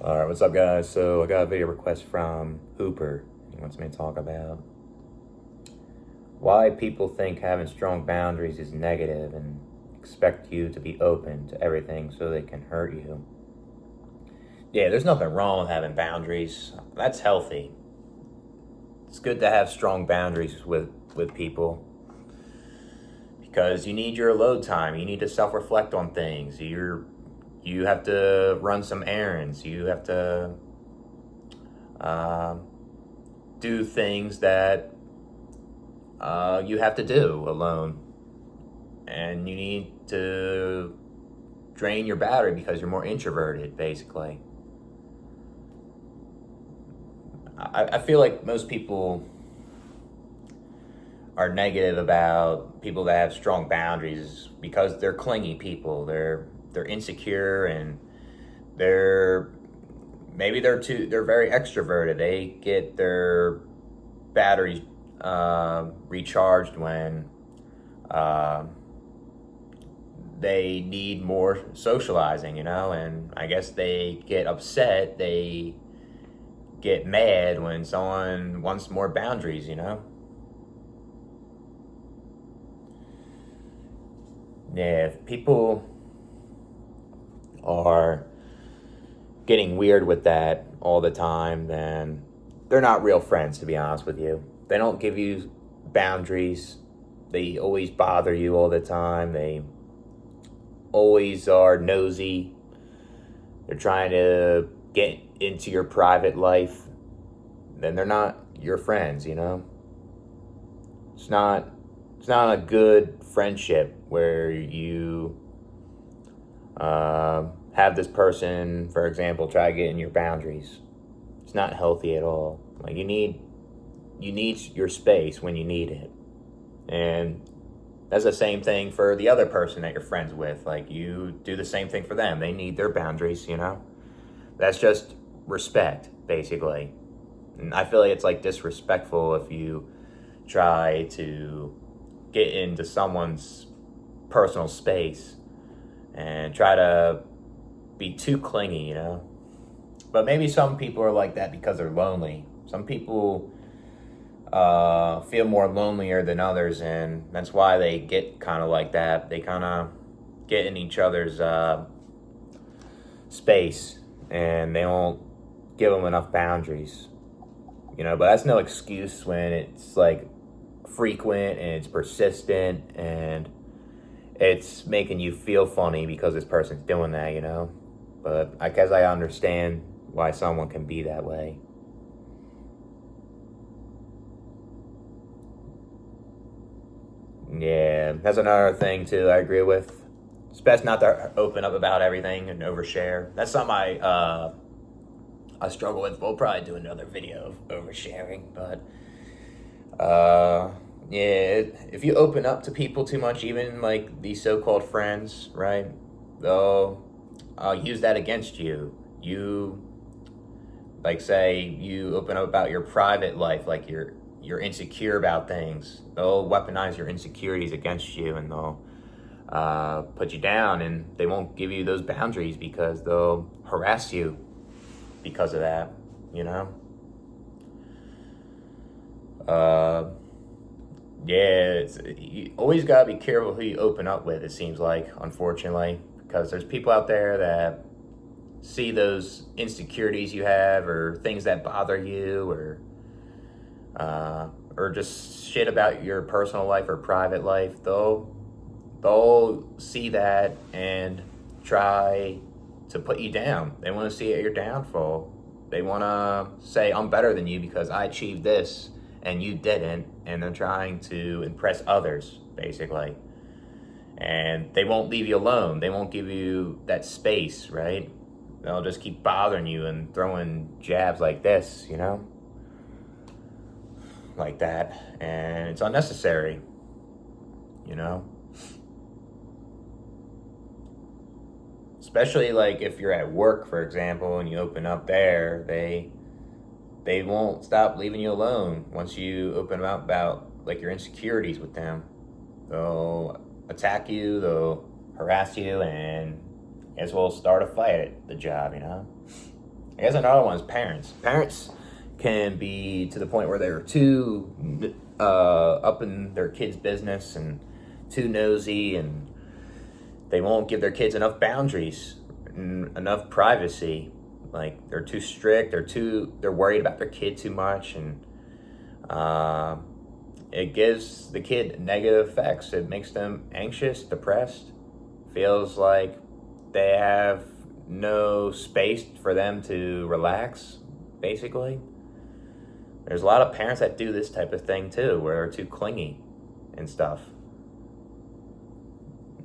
Alright, what's up guys? So I got a video request from Hooper. He wants me to talk about why people think having strong boundaries is negative and expect you to be open to everything so they can hurt you. Yeah, there's nothing wrong with having boundaries. That's healthy. It's good to have strong boundaries with people because you need your alone time. You need to self-reflect on things. You have to run some errands. You have to do things that you have to do alone. And you need to drain your battery because you're more introverted, basically. I feel like most people are negative about people that have strong boundaries because they're clingy people. They're insecure and they're very extroverted. They get their batteries recharged when they need more socializing, and I guess they get upset, they get mad when someone wants more boundaries, Yeah, if people are getting weird with that all the time, then they're not real friends, to be honest with you. They don't give you boundaries. They always bother you all the time. They always are nosy. They're trying to get into your private life. Then they're not your friends, It's not a good friendship where you have this person, for example, try to get in your boundaries. It's not healthy at all. Like you need your space when you need it. And that's the same thing for the other person that you're friends with. Like you do the same thing for them. They need their boundaries, That's just respect, basically. And I feel like it's like disrespectful if you try to get into someone's personal space and try to be too clingy, But maybe some people are like that because they're lonely. Some people feel more lonelier than others, and that's why they get kind of like that. They kind of get in each other's space, and they don't give them enough boundaries, But that's no excuse when it's like frequent and it's persistent and it's making you feel funny because this person's doing that, But I guess I understand why someone can be that way. Yeah, that's another thing too I agree with. It's best not to open up about everything and overshare. That's something I struggle with. We'll probably do another video of oversharing, but yeah, if you open up to people too much, even like these so-called friends, right? They'll use that against you. Like say you open up about your private life, like you're insecure about things. They'll weaponize your insecurities against you, and they'll put you down, and they won't give you those boundaries because they'll harass you because of that, Yeah, you always gotta be careful who you open up with, it seems like, unfortunately, because there's people out there that see those insecurities you have or things that bother you or just shit about your personal life or private life. They'll see that and try to put you down. They want to see your downfall. They want to say, I'm better than you because I achieved this and you didn't, and they're trying to impress others, basically. And they won't leave you alone. They won't give you that space, right? They'll just keep bothering you and throwing jabs like this, like that. And it's unnecessary, Especially like if you're at work, for example, and you open up there, they won't stop leaving you alone once you open up about like your insecurities with them. They'll attack you, they'll harass you, and as well start a fight at the job, I guess another one is parents. Parents can be to the point where they're too up in their kids' business and too nosy, and they won't give their kids enough boundaries, enough privacy. Like they're too strict. They're worried about their kid too much, and it gives the kid negative effects. It makes them anxious, depressed, feels like they have no space for them to relax, basically. There's a lot of parents that do this type of thing too, where they're too clingy and stuff.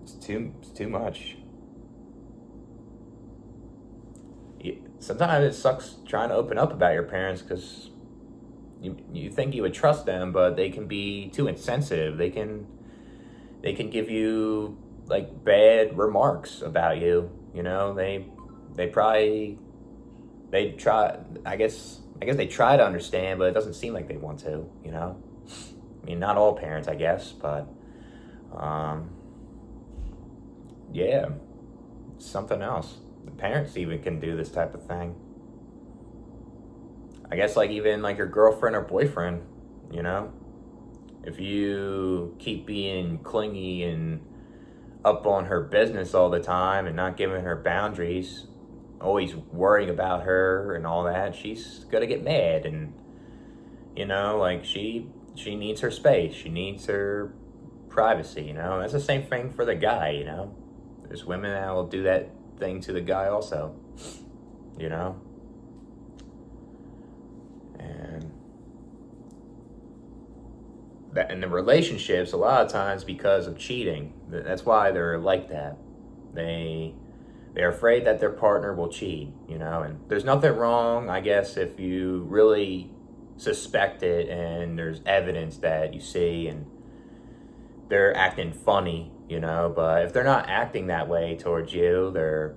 It's too much. Sometimes it sucks trying to open up about your parents because you think you would trust them, but they can be too insensitive. They can give you like bad remarks about you. You know, they probably they try. I guess they try to understand, but it doesn't seem like they want to. You know, I mean, not all parents, I guess, but yeah, something else. The parents even can do this type of thing. I guess like even like your girlfriend or boyfriend, you know, if you keep being clingy and up on her business all the time and not giving her boundaries, always worrying about her and all that, she's gonna get mad. And you know, like she needs her space, she needs her privacy. You know, that's the same thing for the guy. You know, there's women that will do that thing to the guy also. You know, and that in the relationships, a lot of times because of cheating, that's why they're like that. They're afraid that their partner will cheat, you know, and there's nothing wrong, I guess, if you really suspect it and there's evidence that you see and they're acting funny, you know. But if they're not acting that way towards you, they're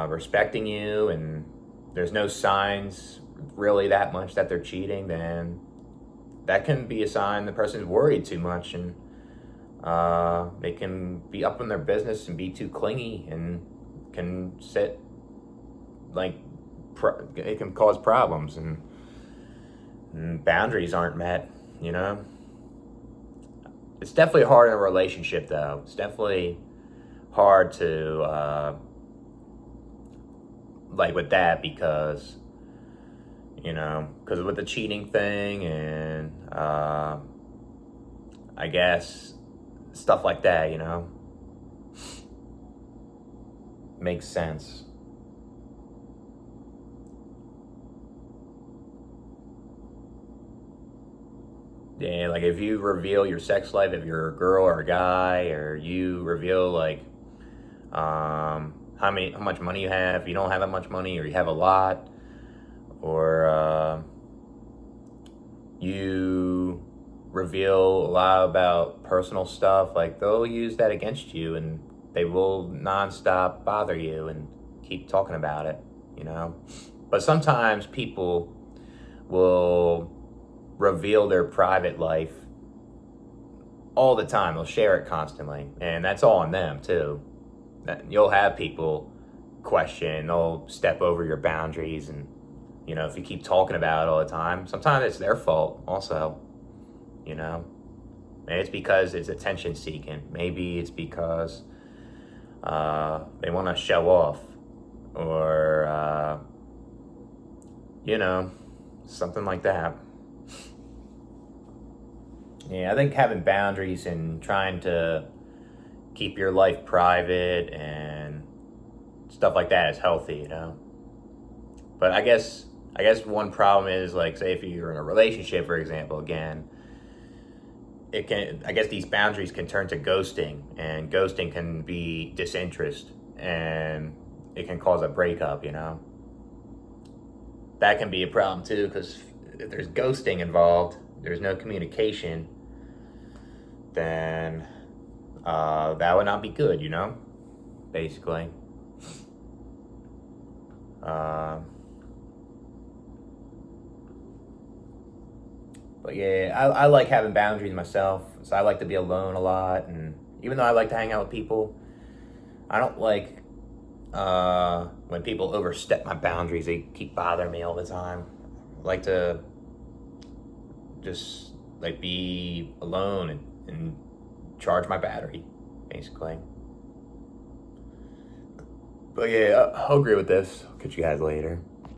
respecting you, and there's no signs really that much that they're cheating, then that can be a sign the person's worried too much, and they can be up in their business and be too clingy, and can sit like it can cause problems, and boundaries aren't met. You know, it's definitely hard in a relationship, though. It's definitely hard to like with that, because you know, because with the cheating thing and I guess stuff like that, you know, makes sense. Yeah, like if you reveal your sex life, if you're a girl or a guy, or you reveal like how much money you have, if you don't have that much money, or you have a lot, or you reveal a lot about personal stuff, like they'll use that against you, and they will nonstop bother you and keep talking about it, you know. But sometimes people will reveal their private life all the time. They'll share it constantly, and that's all on them too. You'll have people question, they'll step over your boundaries, and you know, if you keep talking about it all the time, sometimes it's their fault also, you know. Maybe it's because it's attention seeking. Maybe it's because they want to show off, or you know, something like that. Yeah, I think having boundaries and trying to keep your life private and stuff like that is healthy, you know. But I guess one problem is, like, say if you're in a relationship, for example, again, it can, I guess these boundaries can turn to ghosting, and ghosting can be disinterest, and it can cause a breakup, you know. That can be a problem too, because if there's ghosting involved, there's no communication, then that would not be good, you know, basically. But yeah, I like having boundaries myself. So I like to be alone a lot, and even though I like to hang out with people, I don't like when people overstep my boundaries, they keep bothering me all the time. I like to just like be alone and charge my battery, basically. But yeah, I'll agree with this. I'll catch you guys later.